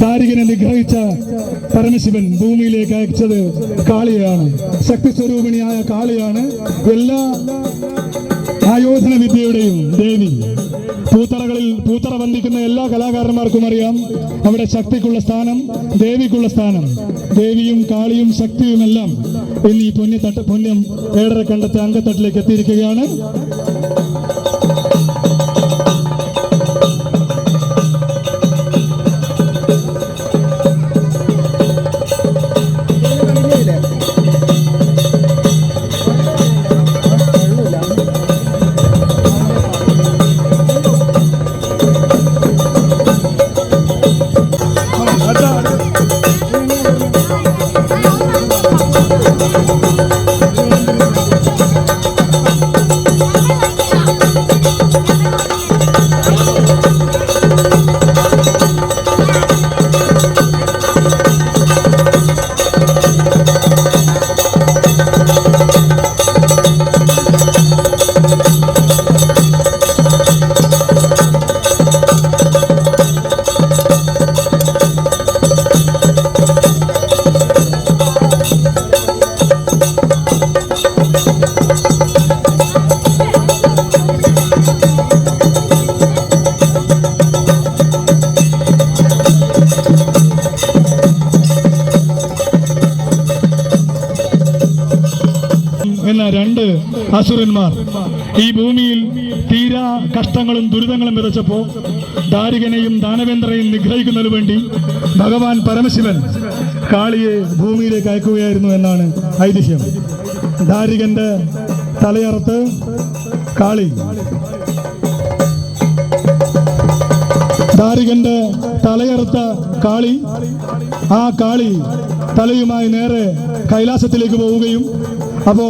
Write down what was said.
ദാരികനെ നിഗ്രഹിച്ച പരമശിവൻ ഭൂമിയിലേക്ക് അയച്ചത് കാളിയാണ്. ശക്തി സ്വരൂപിണിയായ കാളിയാണ് എല്ലാ ആയോധന വിദ്യയുടെയും ദേവി. പൂത്തറ ബന്ധിക്കുന്ന എല്ലാ കലാകാരന്മാർക്കും അറിയാം അവിടെ ശക്തിക്കുള്ള സ്ഥാനം, ദേവിക്കുള്ള സ്ഥാനം. ദേവിയും കാളിയും ശക്തിയുമെല്ലാം ഇന്ന് ഈ പുണ്യം ഏഴര കണ്ടത്തെ അങ്കത്തട്ടിലേക്ക് എത്തിയിരിക്കുകയാണ്. രണ്ട് അസുരന്മാർ ഈ ഭൂമിയിൽ തീരാ കഷ്ടങ്ങളും ദുരിതങ്ങളും വിതച്ചപ്പോ ദാരികനെയും ദാനവേന്ദ്രനെയും നിഗ്രഹിക്കുന്നതിനു വേണ്ടി ഭഗവാൻ പരമശിവൻ കാളിയെ ഭൂമിയിലേക്ക് അയക്കുകയായിരുന്നു എന്നാണ് ഐതിഹ്യം. ദാരികന്റെ തലയറുത്ത് കാളി, ദാരികന്റെ തലയറുത്ത കാളി, ആ കാളി തലയുമായി നേരെ കൈലാസത്തിലേക്ക് പോവുകയും അപ്പോ